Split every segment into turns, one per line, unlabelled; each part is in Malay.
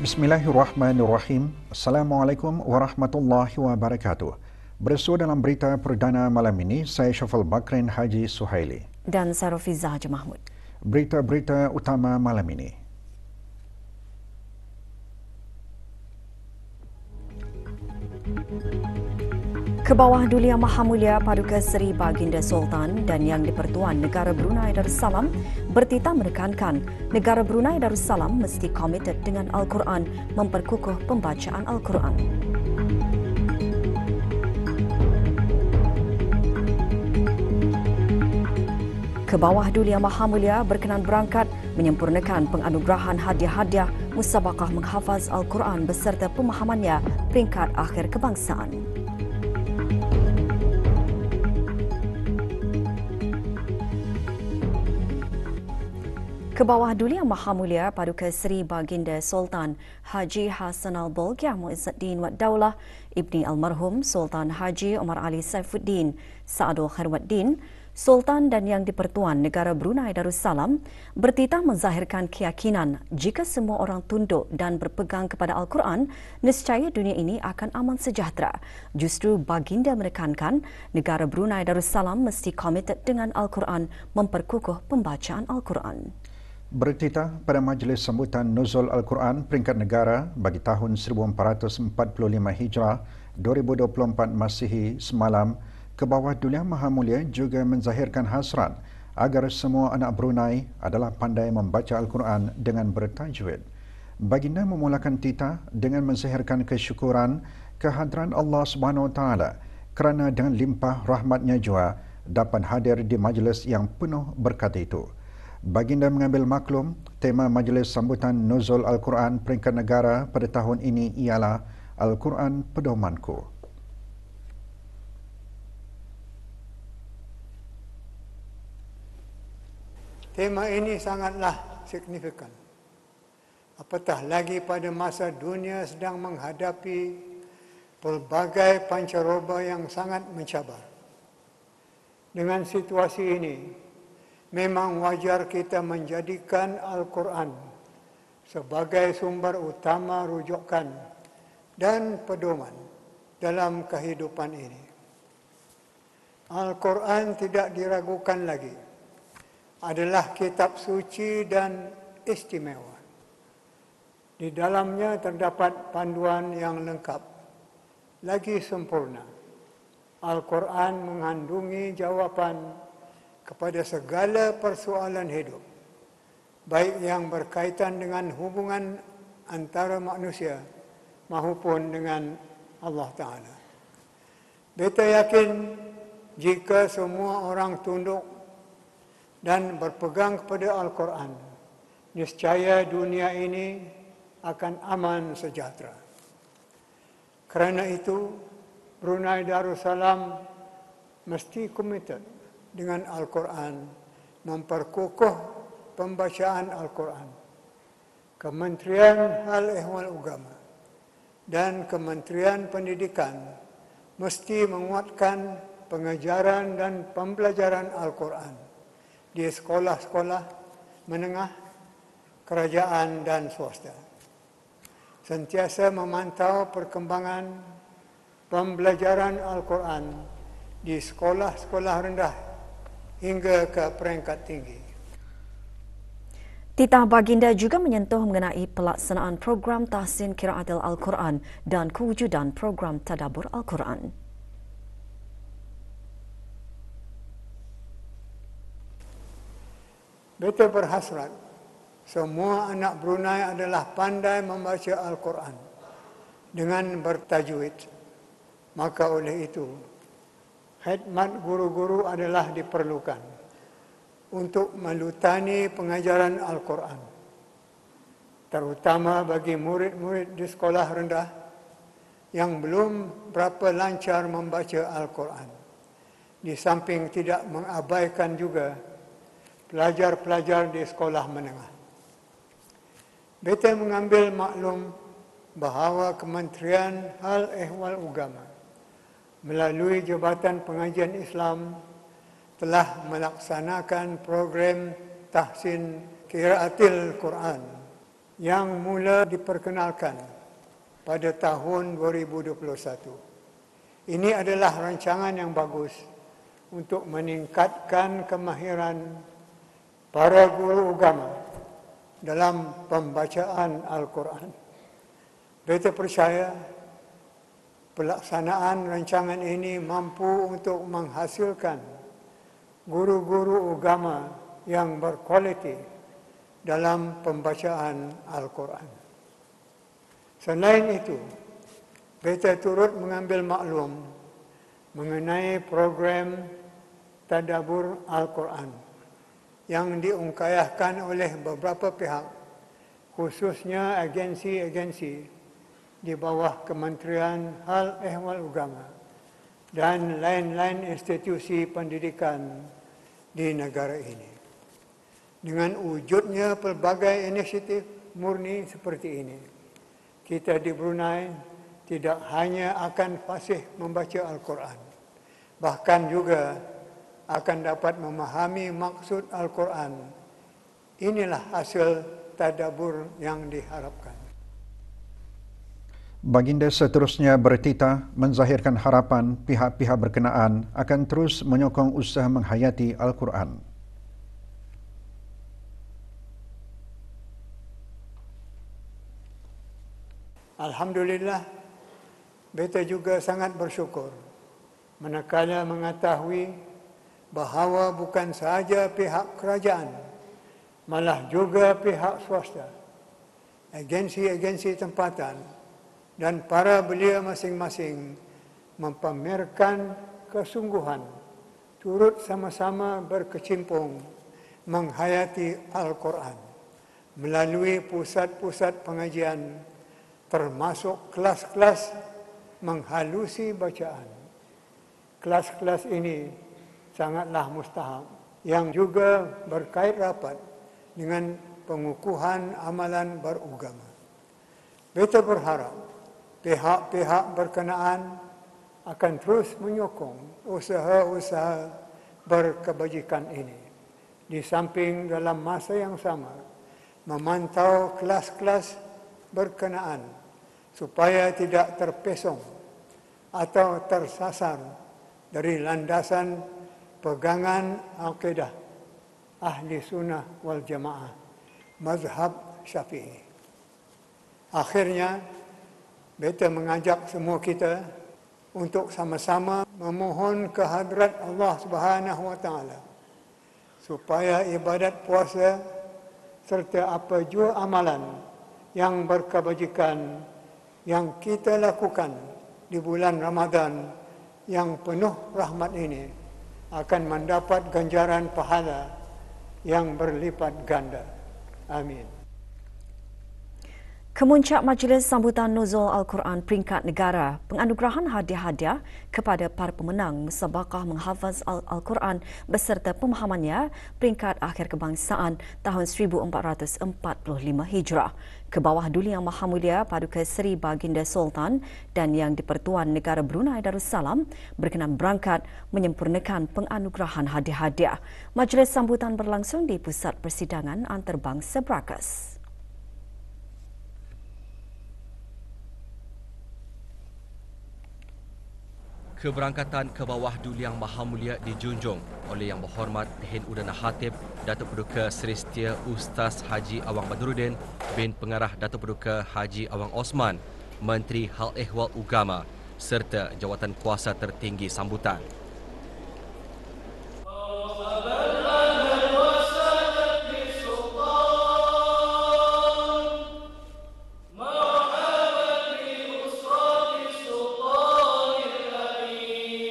Bismillahirrahmanirrahim. Assalamualaikum warahmatullahi wabarakatuh. Bersua dalam berita perdana malam ini, saya Syafal Bakrin Haji Suhaili.
Dan saya Rafiza Haji Mahmud.
Berita-berita utama malam ini.
Kebawah Duli Yang Maha Mulia Paduka Seri Baginda Sultan dan Yang di-Pertuan Negara Brunei Darussalam bertitah menekankan negara Brunei Darussalam mesti komited dengan Al-Quran, memperkukuh pembacaan Al-Quran. Kebawah Duli Yang Maha Mulia berkenan berangkat menyempurnakan penganugerahan hadiah-hadiah musabaqah menghafaz Al-Quran beserta pemahamannya peringkat akhir kebangsaan. Kebawah Duli Yang Maha Mulia Paduka Seri Baginda Sultan Haji Hassanal Bolkiah Muizzuddin Wad Daulah Ibni Almarhum Sultan Haji Omar Ali Saifuddin Saadul Khairwaddin, Sultan dan Yang di-Pertuan Negara Brunei Darussalam bertitah menzahirkan keyakinan jika semua orang tunduk dan berpegang kepada Al-Quran, nescaya dunia ini akan aman sejahtera. Justru Baginda menekankan negara Brunei Darussalam mesti komited dengan Al-Quran, memperkukuh pembacaan Al-Quran.
Bertitah pada Majlis Sambutan Nuzul Al-Quran peringkat negara bagi tahun 1445 Hijrah 2024 Masihi semalam, Kebawah Duli Yang Maha Mulia juga menzahirkan hasrat agar semua anak Brunei adalah pandai membaca Al-Quran dengan bertajwid. Baginda memulakan titah dengan menzahirkan kesyukuran kehadran Allah Subhanahu Wa Taala kerana dengan limpah rahmatnya jua dapat hadir di majlis yang penuh berkat itu. Baginda mengambil maklum tema Majlis Sambutan Nuzul Al-Quran peringkat negara pada tahun ini ialah Al-Quran Pedomanku.
Tema ini sangatlah signifikan. Apatah lagi pada masa dunia sedang menghadapi pelbagai pancaroba yang sangat mencabar. Dengan situasi ini, memang wajar kita menjadikan Al-Quran sebagai sumber utama rujukan dan pedoman dalam kehidupan ini. Al-Quran tidak diragukan lagi adalah kitab suci dan istimewa. Di dalamnya terdapat panduan yang lengkap, lagi sempurna. Al-Quran mengandungi jawapan kepada segala persoalan hidup, baik yang berkaitan dengan hubungan antara manusia maupun dengan Allah Ta'ala. Beta yakin jika semua orang tunduk dan berpegang kepada Al-Quran, niscaya dunia ini akan aman sejahtera. Kerana itu, Brunei Darussalam mesti komited dengan Al-Quran, memperkukuh pembacaan Al-Quran. Kementerian Hal Ehwal Agama dan Kementerian Pendidikan mesti menguatkan pengajaran dan pembelajaran Al-Quran di sekolah-sekolah menengah, kerajaan dan swasta. Sentiasa memantau perkembangan pembelajaran Al-Quran di sekolah-sekolah rendah hingga ke peringkat tinggi.
Titah Baginda juga menyentuh mengenai pelaksanaan program tahsin Qiraatil Al-Quran dan kewujudan program Tadabbur Al-Quran.
Beta berhasrat semua anak Brunei adalah pandai membaca Al-Quran dengan bertajwid. Maka oleh itu, khidmat guru-guru adalah diperlukan untuk melutani pengajaran Al-Quran, terutama bagi murid-murid di sekolah rendah yang belum berapa lancar membaca Al-Quran, di samping tidak mengabaikan juga pelajar-pelajar di sekolah menengah. Beta mengambil maklum bahawa Kementerian Hal Ehwal Agama melalui Jabatan Pengajian Islam telah melaksanakan program tahsin Qiraatil Quran yang mula diperkenalkan pada tahun 2021. Ini adalah rancangan yang bagus untuk meningkatkan kemahiran para guru agama dalam pembacaan Al-Quran. Beta percaya pelaksanaan rancangan ini mampu untuk menghasilkan guru-guru agama yang berkualiti dalam pembacaan Al-Quran. Selain itu, beta turut mengambil maklum mengenai program Tadabbur Al-Quran yang diungkayahkan oleh beberapa pihak, khususnya agensi-agensi di bawah Kementerian Hal Ehwal Agama dan lain-lain institusi pendidikan di negara ini. Dengan wujudnya pelbagai inisiatif murni seperti ini, kita di Brunei tidak hanya akan fasih membaca Al-Quran, bahkan juga akan dapat memahami maksud Al-Quran. Inilah hasil tadabbur yang diharapkan.
Baginda seterusnya bertitah menzahirkan harapan pihak-pihak berkenaan akan terus menyokong usaha menghayati Al-Quran.
Alhamdulillah, beta juga sangat bersyukur manakala mengetahui bahawa bukan sahaja pihak kerajaan, malah juga pihak swasta, agensi-agensi tempatan dan para belia masing-masing mempamerkan kesungguhan turut sama-sama berkecimpung menghayati Al-Quran melalui pusat-pusat pengajian, termasuk kelas-kelas menghalusi bacaan. Kelas-kelas ini sangatlah mustahak yang juga berkait rapat dengan pengukuhan amalan beragama. Beta berharap pihak-pihak berkenaan akan terus menyokong usaha-usaha berkebajikan ini. Di samping dalam masa yang sama memantau kelas-kelas berkenaan supaya tidak terpesong atau tersasar dari landasan pegangan akidah Ahli Sunnah wal Jamaah, mazhab Syafi'i. Akhirnya, beta mengajak semua kita untuk sama-sama memohon kehadrat Allah Subhanahu wa Ta'ala supaya ibadat puasa serta apa jua amalan yang berkebajikan yang kita lakukan di bulan Ramadan yang penuh rahmat ini akan mendapat ganjaran pahala yang berlipat ganda. Amin.
Kemuncak Majlis Sambutan Nuzul Al-Quran Peringkat Negara, penganugerahan hadiah-hadiah kepada para pemenang Musabaqah Menghafaz Al-Quran beserta pemahamannya Peringkat Akhir Kebangsaan tahun 1445 Hijrah ke bawah Duli Yang Maha Mulia Paduka Seri Baginda Sultan dan Yang di-Pertuan Negara Brunei Darussalam berkenan berangkat menyempurnakan penganugerahan hadiah-hadiah. Majlis sambutan berlangsung di Pusat Persidangan Antarabangsa Brakas.
Keberangkatan ke bawah Duli Yang Maha Mulia dijunjung oleh Yang Berhormat Hin Udana Khatib Datuk Paduka Seri Setia Ustaz Haji Awang Badruddin bin Pengarah Datuk Paduka Haji Awang Osman, Menteri Hal Ehwal Agama serta jawatan kuasa tertinggi sambutan.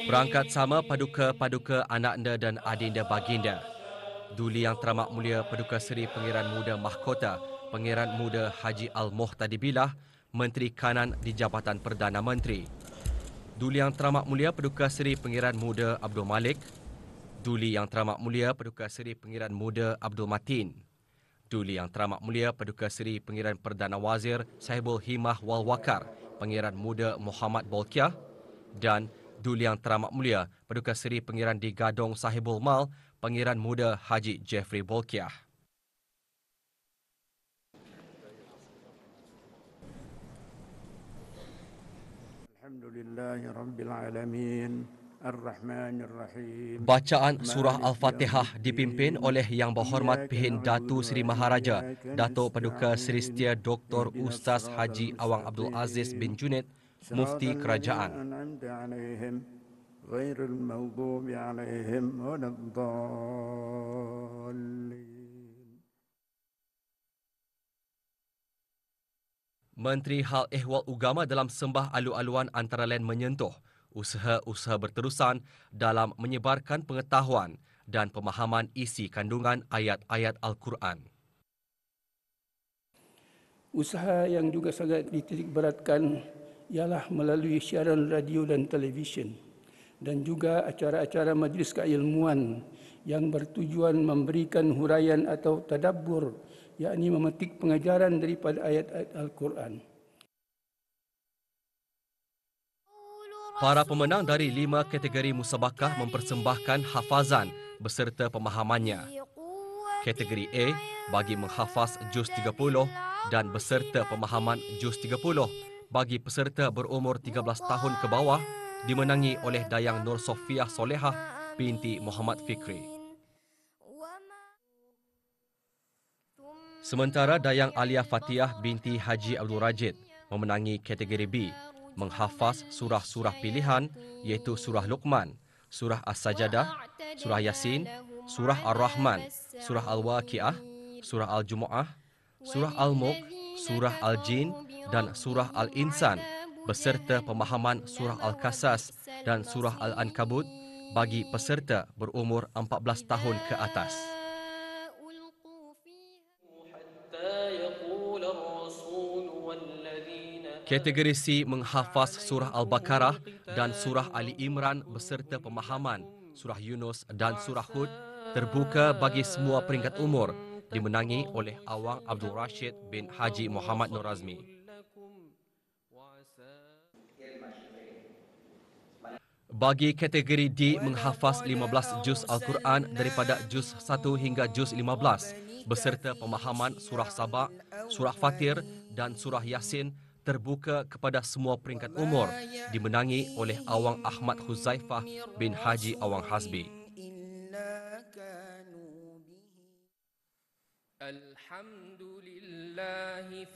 Berangkat sama paduka-paduka anaknya dan adinda baginda. Duli Yang Teramat Mulia Paduka Seri Pangeran Muda Mahkota, Pangeran Muda Haji Al-Muhtadi Billah, Menteri Kanan di Jabatan Perdana Menteri. Duli Yang Teramat Mulia Paduka Seri Pangeran Muda Abdul Malik. Duli Yang Teramat Mulia Paduka Seri Pangeran Muda Abdul Matin. Duli Yang Teramat Mulia Paduka Seri Pangeran Perdana Wazir Sahibul Himah Wal Wakar, Pangeran Muda Muhammad Bolkiah, dan Duli Yang Teramat Mulia Paduka Seri Pangeran di Gadong Sahibul Mal, Pangeran Muda Haji Jeffrey Bolkiah.
Alhamdulillahirabbil alamin. Ar-Rahmanir-Rahim.
Bacaan surah Al-Fatihah dipimpin oleh Yang Berhormat Pihin Datu Seri Maharaja, Datuk Paduka Seri Setia Dr. Ustaz Haji Awang Abdul Aziz bin Junid, Mufti Kerajaan.
Ghairil maghdubi alaihim waladdallin.
Menteri Hal Ehwal Agama dalam sembah alu-aluan antara lain menyentuh usaha-usaha berterusan dalam menyebarkan pengetahuan dan pemahaman isi kandungan ayat-ayat Al-Quran.
Usaha yang juga sangat dititik beratkan ialah melalui siaran radio dan televisyen dan juga acara-acara majlis keilmuan yang bertujuan memberikan huraian atau tadabbur, yakni memetik pengajaran daripada ayat-ayat Al-Quran.
Para pemenang dari 5 kategori musabakah mempersembahkan hafazan beserta pemahamannya. Kategori A bagi menghafaz juz 30 dan beserta pemahaman juz 30 bagi peserta berumur 13 tahun ke bawah dimenangi oleh Dayang Nur Sofiah Solehah binti Muhammad Fikri. Sementara Dayang Alia Fathiah binti Haji Abdul Rajid memenangi kategori B, menghafaz surah-surah pilihan iaitu surah Luqman, surah As-Sajadah, surah Yasin, surah Ar-Rahman, surah Al-Waqiah, surah Al-Jumu'ah, surah Al-Mulk, surah Al-Jin dan surah Al-Insan beserta pemahaman surah Al-Qasas dan surah Al-Ankabut bagi peserta berumur 14 tahun ke atas. Kategori C menghafaz surah Al-Baqarah dan surah Ali Imran beserta pemahaman surah Yunus dan surah Hud terbuka bagi semua peringkat umur dimenangi oleh Awang Abdul Rashid bin Haji Muhammad Nur Azmi. Bagi kategori D menghafaz 15 juz Al-Quran daripada juz 1 hingga juz 15 beserta pemahaman surah Sabah, surah Fatir dan surah Yasin terbuka kepada semua peringkat umur dimenangi oleh Awang Ahmad Huzaifah bin Haji Awang Hasbi.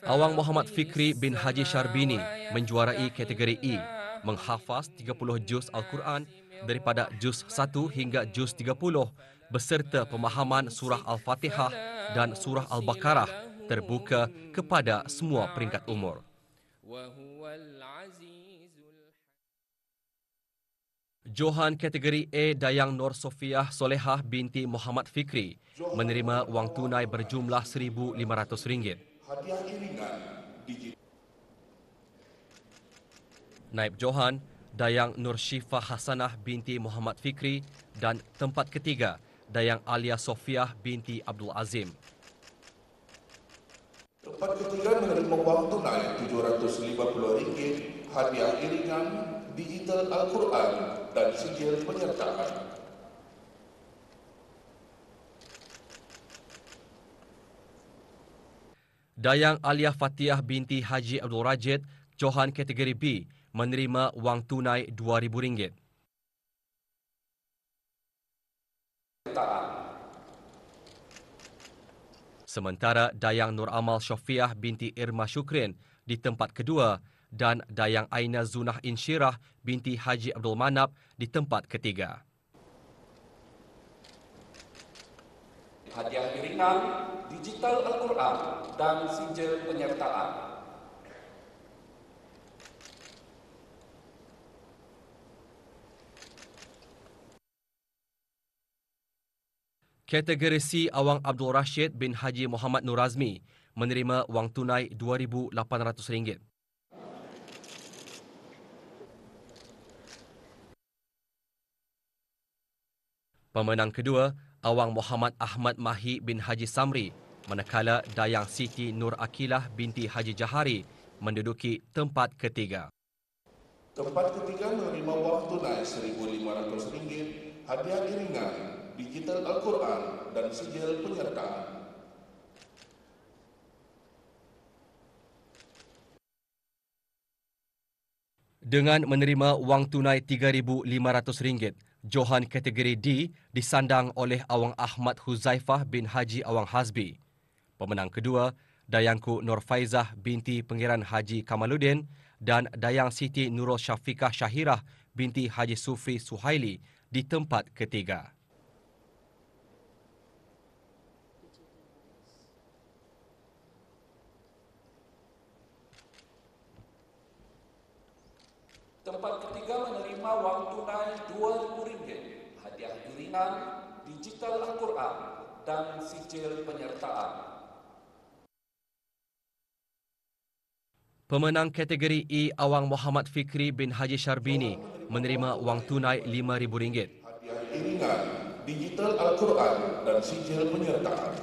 Awang Muhammad Fikri bin Haji Syarbini menjuarai kategori E, menghafaz 30 juz Al-Quran daripada juz 1 hingga juz 30 beserta pemahaman surah Al-Fatihah dan surah Al-Baqarah terbuka kepada semua peringkat umur. Johan kategori A Dayang Nur Sofiah Solehah binti Muhammad Fikri menerima wang tunai berjumlah RM1,500. Naib Johan Dayang Nur Shifah Hasanah binti Muhammad Fikri dan tempat ketiga Dayang Alia Sofiah binti Abdul Azim.
Tempat ketiga menerima wang tunai RM750, hadiah iringan, digital Al-Quran dan sijil penyertaan.
Dayang Alia Fathiah binti Haji Abdul Rajid, Johan kategori B, menerima wang tunai RM2,000. Sementara Dayang Nur Amal Syafiah binti Irma Syukrin di tempat kedua dan Dayang Aina Zunah Insyirah binti Haji Abdul Manap di tempat ketiga.
Hadiah iringan, digital Al-Quran dan sijil penyertaan.
Kategori C Awang Abdul Rashid bin Haji Muhammad Nur Azmi menerima wang tunai RM2,800. Pemenang kedua, Awang Muhammad Ahmad Mahi bin Haji Samri, manakala Dayang Siti Nur Akilah binti Haji Jahari menduduki tempat ketiga.
Tempat ketiga menerima wang tunai RM1,500, hadiah iringan, digital Al-Quran dan sijil penyertaan.
Dengan menerima wang tunai RM3,500, Johan kategori D disandang oleh Awang Ahmad Huzaifah bin Haji Awang Hazbi. Pemenang kedua, Dayangku Nur Faizah binti Pangeran Haji Kamaluddin dan Dayang Siti Nurul Syafiqah Syahirah binti Haji Sufri Suhaili di tempat ketiga.
Tempat ketiga menerima wang tunai RM2,000, hadiah iringan, digital Al-Quran dan sijil penyertaan.
Pemenang kategori E Awang Muhammad Fikri bin Haji Syarbini menerima wang tunai RM5,000.
Hadiah iringan, digital Al-Quran dan sijil penyertaan.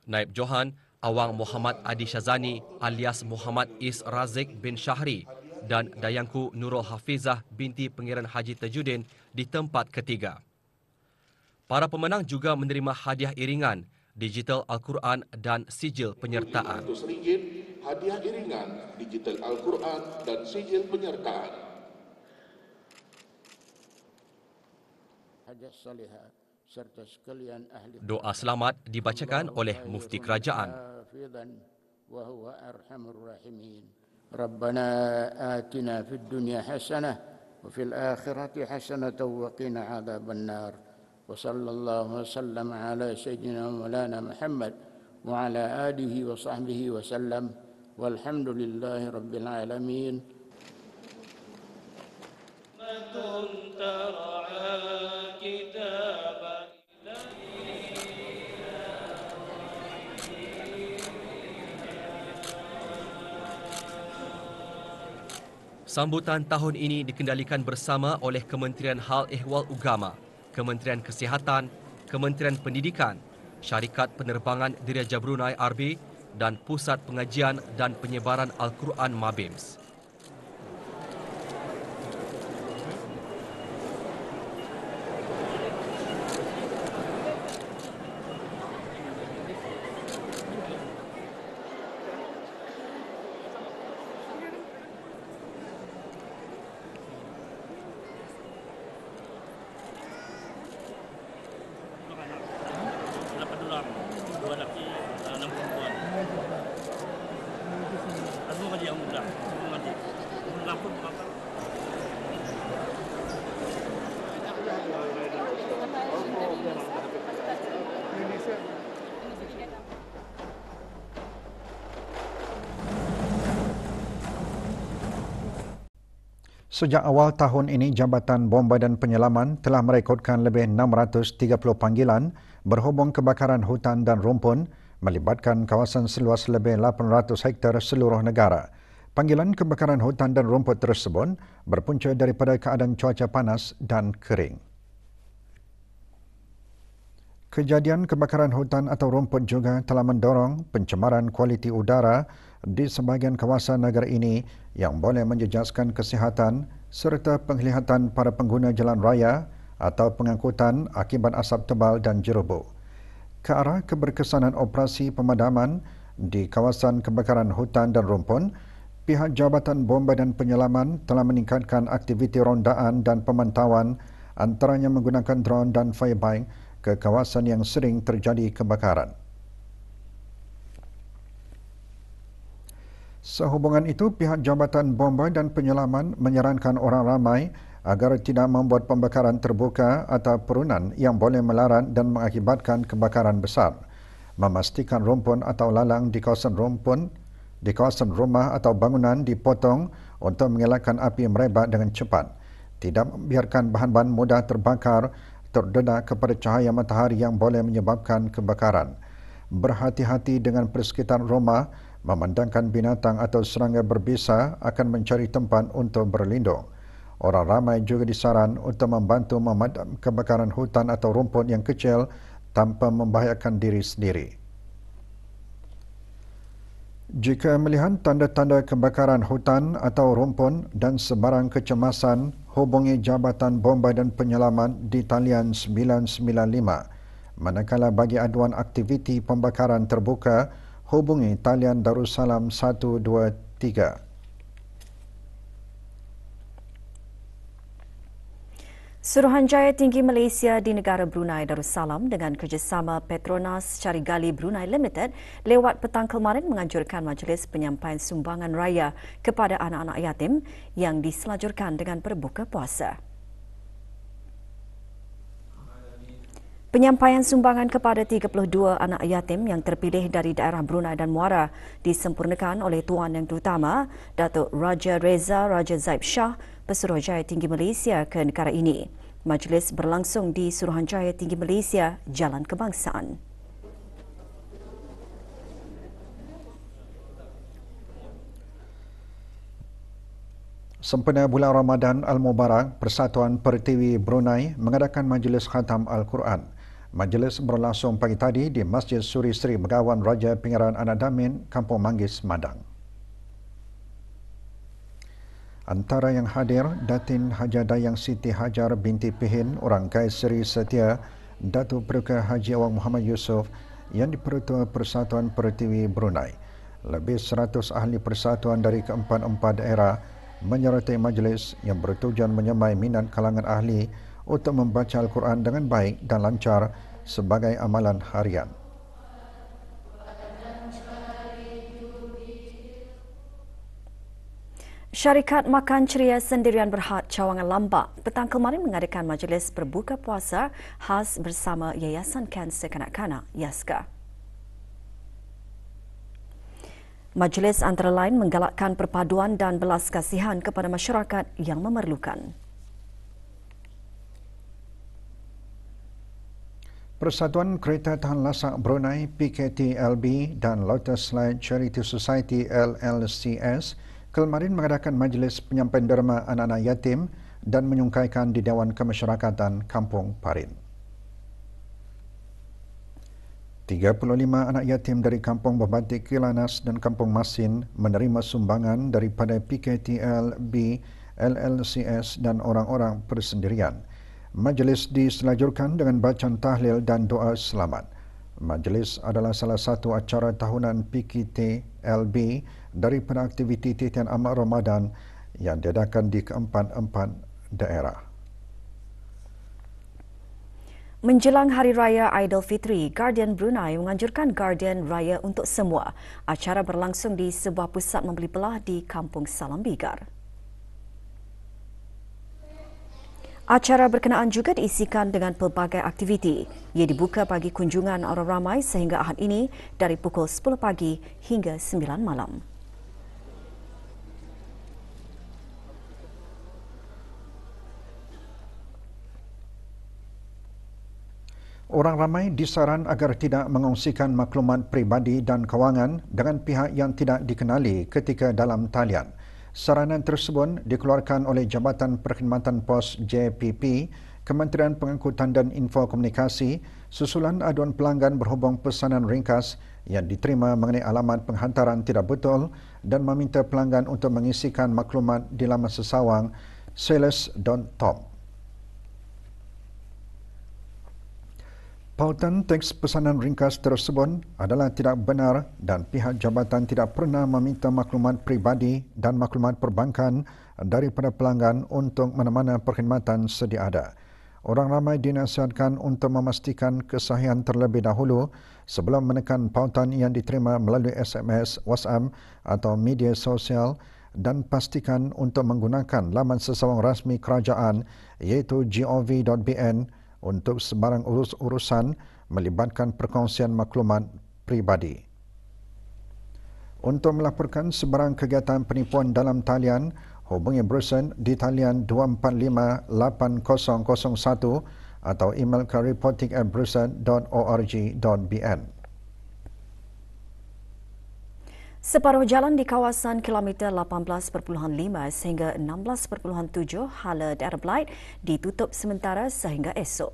Naib Johan Awang Muhammad Adi Syazani alias Muhammad Is Razik bin Syahri dan Dayangku Nurul Hafizah binti Pangeran Haji Tajuddin di tempat ketiga. Para pemenang juga menerima hadiah iringan, digital Al-Quran dan sijil penyertaan.
RM500, hadiah iringan, digital Al-Quran dan sijil penyertaan.
Hajah salihah serta sekalian ahli
Doa selamat dibacakan oleh Mufti Kerajaan.
wa huwa arhamur rahimin. Rabbana atina fid dunya hasanah wa fil akhirati hasanah wa qina adzaban nar. Wa sallallahu wasallam ala sayyidina Maulana Muhammad wa ala alihi wa sahbihi wa sallam. Walhamdulillahi rabbil alamin.
Sambutan tahun ini dikendalikan bersama oleh Kementerian Hal Ehwal Ugama, Kementerian Kesihatan, Kementerian Pendidikan, Syarikat Penerbangan Diraja Brunei RB dan Pusat Pengajian dan Penyebaran Al-Quran Mabims.
Sejak awal tahun ini, Jabatan Bomba dan Penyelaman telah merekodkan lebih 630 panggilan berhubung kebakaran hutan dan rumpun melibatkan kawasan seluas lebih 800 hektar seluruh negara. Panggilan kebakaran hutan dan rumput tersebut berpunca daripada keadaan cuaca panas dan kering. Kejadian kebakaran hutan atau rumput juga telah mendorong pencemaran kualiti udara di sebahagian kawasan negara ini yang boleh menjejaskan kesihatan serta penglihatan para pengguna jalan raya atau pengangkutan akibat asap tebal dan jeroboh. Ke arah keberkesanan operasi pemadaman di kawasan kebakaran hutan dan rumpun, pihak Jabatan Bomba dan Penyelaman telah meningkatkan aktiviti rondaan dan pemantauan antaranya menggunakan drone dan firebike ke kawasan yang sering terjadi kebakaran. Sehubungan itu, pihak Jabatan Bomba dan Penyelaman menyarankan orang ramai agar tidak membuat pembakaran terbuka atau perunan yang boleh melarat dan mengakibatkan kebakaran besar. Memastikan rumpun atau lalang di kawasan rumah atau bangunan dipotong untuk mengelakkan api merebak dengan cepat. Tidak membiarkan bahan-bahan mudah terbakar terdedah kepada cahaya matahari yang boleh menyebabkan kebakaran. Berhati-hati dengan persekitaran rumah, memandangkan binatang atau serangga berbisa akan mencari tempat untuk berlindung. Orang ramai juga disaran untuk membantu memadam kebakaran hutan atau rumput yang kecil tanpa membahayakan diri sendiri. Jika melihat tanda-tanda kebakaran hutan atau rumpun dan sebarang kecemasan, hubungi Jabatan Bomba dan Penyelaman di talian 995. Manakala bagi aduan aktiviti pembakaran terbuka, hubungi talian Darussalam 123.
Suruhanjaya Tinggi Malaysia di negara Brunei Darussalam dengan kerjasama Petronas Carigali Brunei Limited lewat petang kemarin menganjurkan majlis penyampaian sumbangan raya kepada anak-anak yatim yang diselajurkan dengan berbuka puasa. Penyampaian sumbangan kepada 32 anak yatim yang terpilih dari daerah Brunei dan Muara disempurnakan oleh Tuan Yang Terutama Datuk Raja Reza Raja Zaib Shah, Pesuruhjaya Tinggi Malaysia ke negara ini. Majlis berlangsung di Suruhanjaya Tinggi Malaysia, Jalan Kebangsaan.
Sempena bulan Ramadan Al-Mubarak, Persatuan Pertiwi Brunei mengadakan Majlis Khatam Al-Quran. Majlis berlangsung pagi tadi di Masjid Suri Sri Begawan Raja Pengiran Anak Damin, Kampung Manggis, Madang. Antara yang hadir, Datin Haja Dayang Siti Hajar binti Pihin, orang Kais Seri Setia, Datuk Peruka Haji Awang Muhammad Yusof yang dipertua Persatuan Pertiwi Brunei. Lebih 100 ahli persatuan dari keempat-empat daerah menyertai majlis yang bertujuan menyemai minat kalangan ahli untuk membaca Al-Quran dengan baik dan lancar sebagai amalan harian.
Syarikat Makan Ceria Sendirian Berhad Cawangan Lambak petang kemarin mengadakan majlis berbuka puasa khas bersama Yayasan Kanser Kanak-Kanak YASKA. Majlis antara lain menggalakkan perpaduan dan belas kasihan kepada masyarakat yang memerlukan.
Persatuan Kereta Tahan Lasak Brunei PKTLB dan Lotus Light Charity Society LLCS kemarin mengadakan majlis penyampaian derma anak-anak yatim dan menyungkaikan di Dewan Kemasyarakatan Kampung Parin. 35 anak yatim dari Kampung Berbatik Kilanas dan Kampung Masin menerima sumbangan daripada PKTLB, LLCS dan orang-orang persendirian. Majlis diselajurkan dengan bacaan tahlil dan doa selamat. Majlis adalah salah satu acara tahunan PKTLB daripada aktiviti titian amal Ramadan yang diadakan di keempat-empat daerah.
Menjelang Hari Raya Aidilfitri, Guardian Brunei menganjurkan Guardian Raya untuk semua. Acara berlangsung di sebuah pusat membeli belah di Kampung Salam Bigar. Acara berkenaan juga diisikan dengan pelbagai aktiviti. Ia dibuka bagi kunjungan orang ramai sehingga Ahad ini dari pukul 10 pagi hingga 9 malam.
Orang ramai disaran agar tidak mengongsikan maklumat peribadi dan kewangan dengan pihak yang tidak dikenali ketika dalam talian. Saranan tersebut dikeluarkan oleh Jabatan Perkhidmatan Pos JPP, Kementerian Pengangkutan dan Info Komunikasi, susulan aduan pelanggan berhubung pesanan ringkas yang diterima mengenai alamat penghantaran tidak betul dan meminta pelanggan untuk mengisikan maklumat di laman sesawang sales.top. Pautan teks pesanan ringkas tersebut adalah tidak benar dan pihak jabatan tidak pernah meminta maklumat peribadi dan maklumat perbankan daripada pelanggan untuk mana-mana perkhidmatan sedia ada. Orang ramai dinasihatkan untuk memastikan kesahihan terlebih dahulu sebelum menekan pautan yang diterima melalui SMS, WhatsApp atau media sosial dan pastikan untuk menggunakan laman sesawang rasmi kerajaan iaitu gov.bn untuk sebarang urusan melibatkan perkongsian maklumat peribadi. Untuk melaporkan sebarang kegiatan penipuan dalam talian, hubungi Brusen di talian 245-8001 atau email ke reporting@brusen.org.bn.
Separuh jalan di kawasan kilometer 18.5 sehingga 16.7 Hala Daerah Belait ditutup sementara sehingga esok.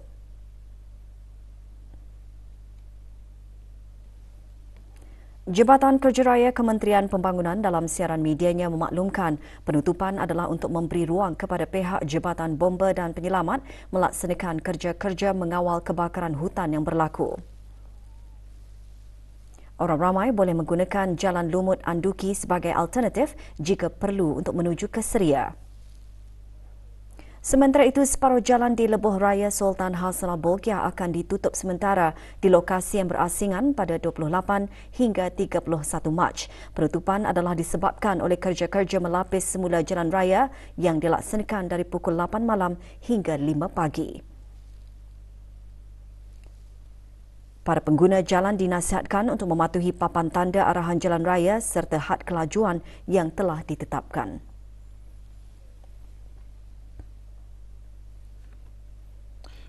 Jabatan Kerja Raya Kementerian Pembangunan dalam siaran medianya memaklumkan penutupan adalah untuk memberi ruang kepada pihak Jabatan Bomba dan Penyelamat melaksanakan kerja-kerja mengawal kebakaran hutan yang berlaku. Orang ramai boleh menggunakan jalan lumut Anduki sebagai alternatif jika perlu untuk menuju ke Seria. Sementara itu, separuh jalan di Lebuh Raya Sultan Hassan Al-Bolkiah akan ditutup sementara di lokasi yang berasingan pada 28 hingga 31 Mac. Penutupan adalah disebabkan oleh kerja-kerja melapis semula jalan raya yang dilaksanakan dari pukul 8 malam hingga 5 pagi. Para pengguna jalan dinasihatkan untuk mematuhi papan tanda arahan jalan raya serta had kelajuan yang telah ditetapkan.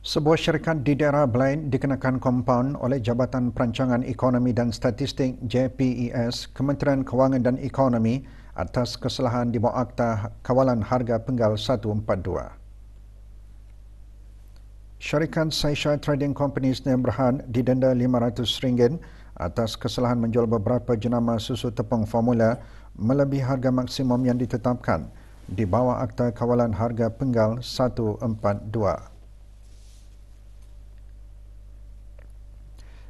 Sebuah syarikat di daerah Belain dikenakan kompaun oleh Jabatan Perancangan Ekonomi dan Statistik JPES, Kementerian Kewangan dan Ekonomi atas kesalahan di bawah Akta Kawalan Harga Penggal 142. Syarikat Saisha Trading Company Sdn Bhd didenda RM500 atas kesalahan menjual beberapa jenama susu tepung formula melebihi harga maksimum yang ditetapkan di bawah Akta Kawalan Harga Penggal 142.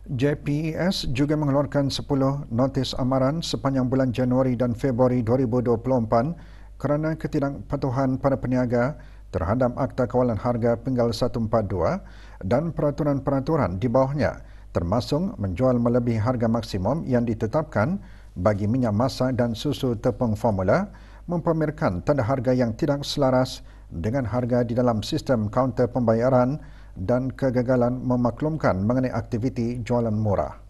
JPES juga mengeluarkan 10 notis amaran sepanjang bulan Januari dan Februari 2024 kerana ketidakpatuhan para peniaga terhadap Akta Kawalan Harga Penggal 142 dan peraturan-peraturan di bawahnya, termasuk menjual melebihi harga maksimum yang ditetapkan bagi minyak masak dan susu tepung formula, mempamerkan tanda harga yang tidak selaras dengan harga di dalam sistem kaunter pembayaran dan kegagalan memaklumkan mengenai aktiviti jualan murah.